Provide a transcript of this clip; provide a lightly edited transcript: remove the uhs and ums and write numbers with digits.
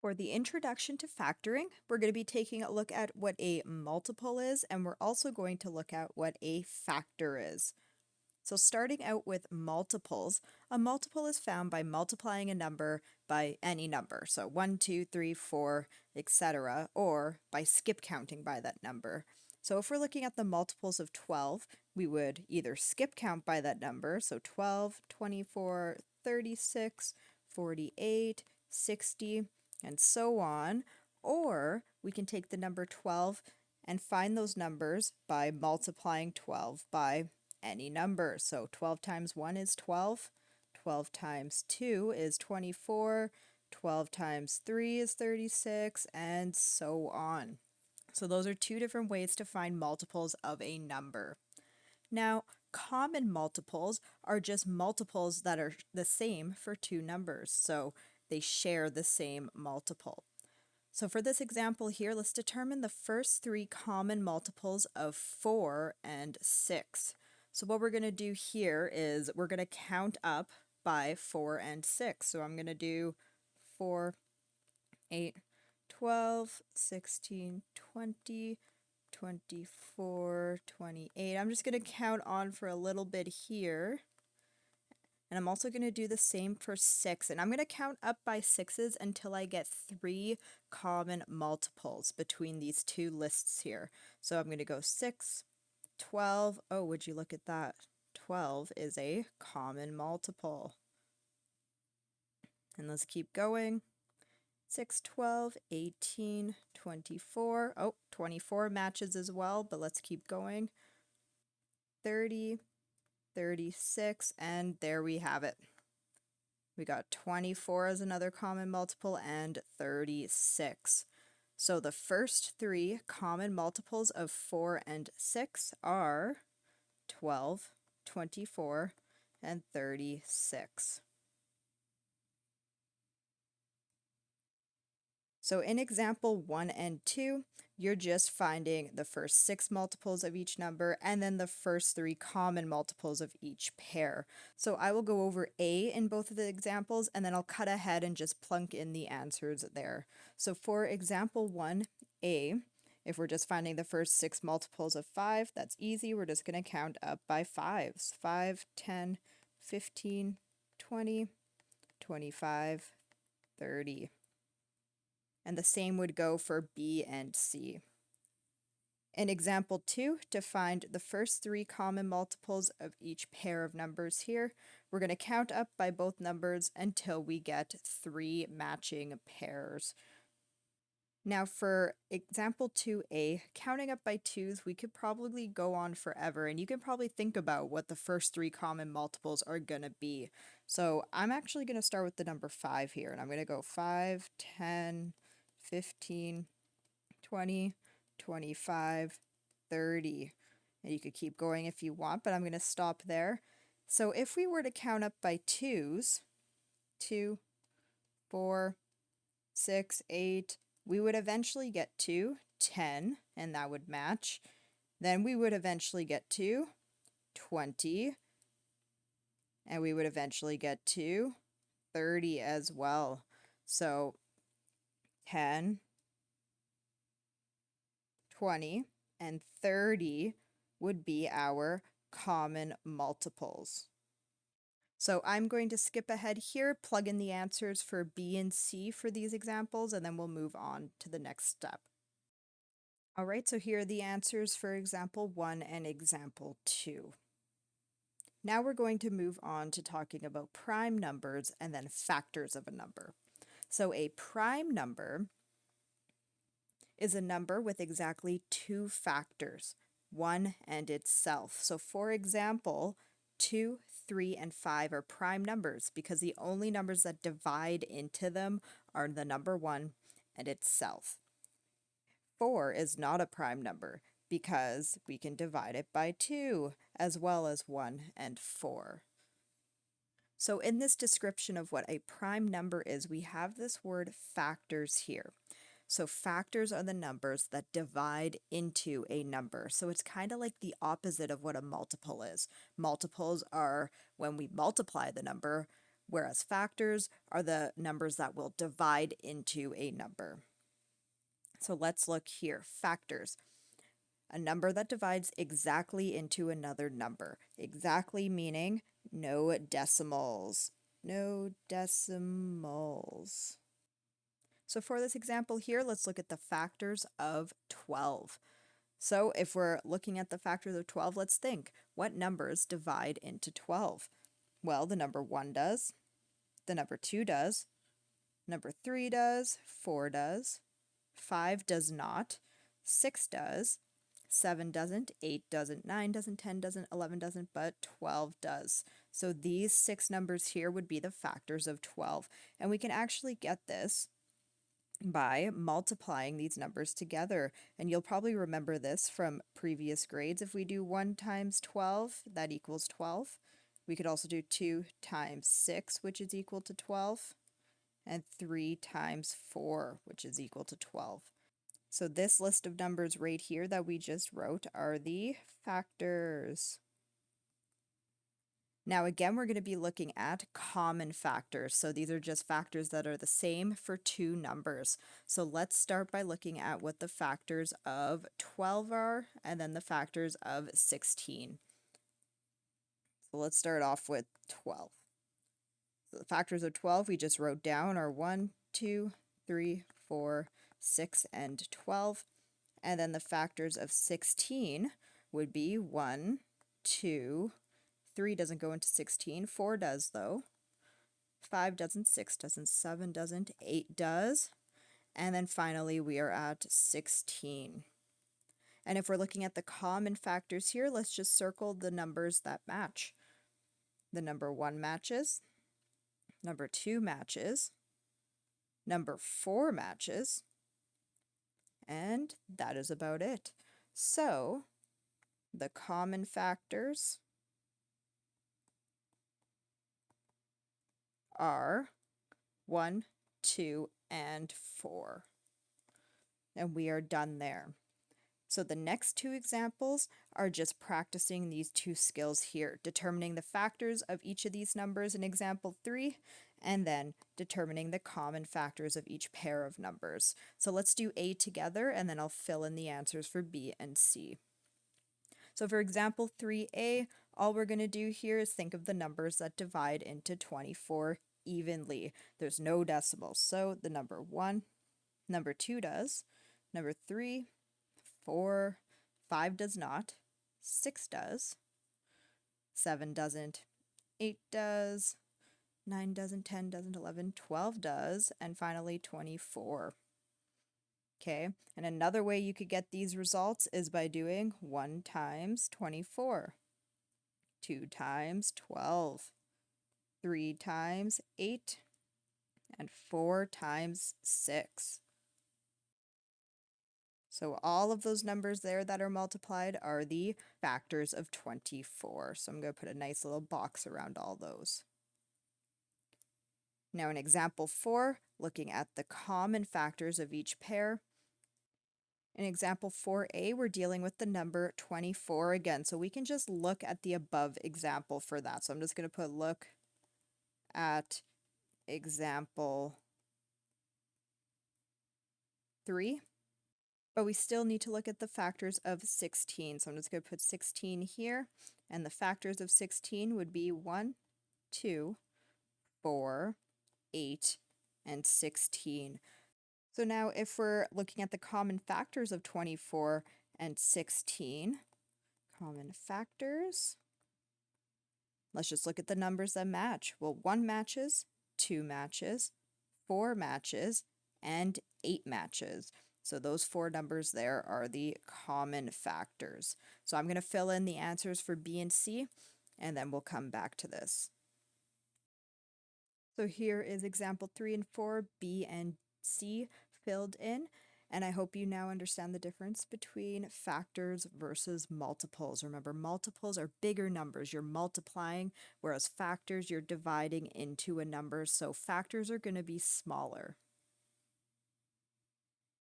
For the introduction to factoring, we're going to be taking a look at what a multiple is, and we're also going to look at what a factor is. So starting out with multiples, a multiple is found by multiplying a number by any number, so 1, 2, 3, 4, etc., or by skip counting by that number. So if we're looking at the multiples of 12, we would either skip count by that number, so 12, 24, 36, 48, 60, and so on, or we can take the number 12 and find those numbers by multiplying 12 by any number. So 12 times 1 is 12, 12 times 2 is 24, 12 times 3 is 36, and so on. So those are two different ways to find multiples of a number. Now, common multiples are just multiples that are the same for two numbers, so they share the same multiple. So for this example here, let's determine the first three common multiples of 4 and 6. So what we're going to do here is we're going to count up by 4 and 6. So I'm going to do 4, 8, 12, 16, 20, 24, 28. I'm just going to count on for a little bit here. And I'm also going to do the same for 6. And I'm going to count up by 6s until I get 3 common multiples between these two lists here. So I'm going to go 6, 12. Oh, would you look at that? 12 is a common multiple. And let's keep going. 6, 12, 18, 24. Oh, 24 matches as well, but let's keep going. 30, 36, and there we have it. We got 24 as another common multiple and 36. So the first three common multiples of 4 and 6 are 12, 24, and 36. So in example 1 and 2, you're just finding the first 6 multiples of each number and then the first 3 common multiples of each pair. So I will go over A in both of the examples and then I'll cut ahead and just plunk in the answers there. So for example 1A, if we're just finding the first 6 multiples of 5, that's easy. We're just going to count up by 5s. 5, 10, 15, 20, 25, 30. And the same would go for B and C. In example 2, to find the first 3 common multiples of each pair of numbers here, we're going to count up by both numbers until we get 3 matching pairs. Now for example 2A, counting up by 2s, we could probably go on forever, and you can probably think about what the first 3 common multiples are going to be. So I'm actually going to start with the number 5 here, and I'm going to go 5, 10, 15, 20, 25, 30. And you could keep going if you want, but I'm going to stop there. So if we were to count up by 2s, 2, 4, 6, 8, we would eventually get to 10, and that would match. Then we would eventually get to 20, and we would eventually get to 30 as well. So 10, 20, and 30 would be our common multiples. So I'm going to skip ahead here, plug in the answers for B and C for these examples, and then we'll move on to the next step. All right, so here are the answers for example 1 and example 2. Now we're going to move on to talking about prime numbers and then factors of a number. So a prime number is a number with exactly 2 factors, 1 and itself. So for example, 2, 3, and 5 are prime numbers because the only numbers that divide into them are the number 1 and itself. 4 is not a prime number because we can divide it by 2 as well as 1 and 4. So in this description of what a prime number is, we have this word factors here. So factors are the numbers that divide into a number. So it's kind of like the opposite of what a multiple is. Multiples are when we multiply the number, whereas factors are the numbers that will divide into a number. So let's look here. Factors. A number that divides exactly into another number. Exactly meaning no decimals. No decimals. So for this example here, let's look at the factors of 12. So if we're looking at the factors of 12, let's think, what numbers divide into 12? Well, the number 1 does, the number 2 does, number 3 does, 4 does, 5 does not, 6 does, 7 doesn't, 8 doesn't, 9 doesn't, 10 doesn't, 11 doesn't, but 12 does. So these 6 numbers here would be the factors of 12. And we can actually get this by multiplying these numbers together. And you'll probably remember this from previous grades. If we do 1 times 12, that equals 12. We could also do 2 times 6, which is equal to 12, and 3 times 4, which is equal to 12. So this list of numbers right here that we just wrote are the factors. Now again, we're going to be looking at common factors. So these are just factors that are the same for two numbers. So let's start by looking at what the factors of 12 are, and then the factors of 16. So let's start off with 12. So the factors of 12 we just wrote down are 1, 2, 3, 4, 6, and 12. And then the factors of 16 would be 1, 2, 3 doesn't go into 16, 4 does though, 5 doesn't, 6 doesn't, 7 doesn't, 8 does, and then finally we are at 16. And if we're looking at the common factors here, let's just circle the numbers that match. The number 1 matches, number 2 matches, number 4 matches, and that is about it. So the common factors are 1, 2, and 4. And we are done there. So the next two examples are just practicing these two skills here, determining the factors of each of these numbers in example 3, and then determining the common factors of each pair of numbers. So let's do A together, and then I'll fill in the answers for B and C. So for example 3A, all we're going to do here is think of the numbers that divide into 24 evenly. There's no decimals, so the number 1, number 2 does, number 3, 4, 5 does not, 6 does, 7 doesn't, 8 does, 9 doesn't, 10 doesn't, 11, 12 does, and finally 24. Okay, and another way you could get these results is by doing 1 times 24, 2 times 12, 3 times 8, and 4 times 6. So all of those numbers there that are multiplied are the factors of 24. So I'm going to put a nice little box around all those. Now in example 4, looking at the common factors of each pair. In example 4a, we're dealing with the number 24 again. So we can just look at the above example for that. So I'm just going to put look at example 3. But we still need to look at the factors of 16. So I'm just going to put 16 here. And the factors of 16 would be 1, 2, 4, 8, and 16. So now if we're looking at the common factors of 24 and 16, common factors, let's just look at the numbers that match. Well, 1 matches, 2 matches, 4 matches, and 8 matches. So those 4 numbers there are the common factors. So I'm going to fill in the answers for B and C, and then we'll come back to this. So here is example 3 and 4, B and C filled in, and I hope you now understand the difference between factors versus multiples. Remember, multiples are bigger numbers. You're multiplying, whereas factors, you're dividing into a number. So factors are going to be smaller.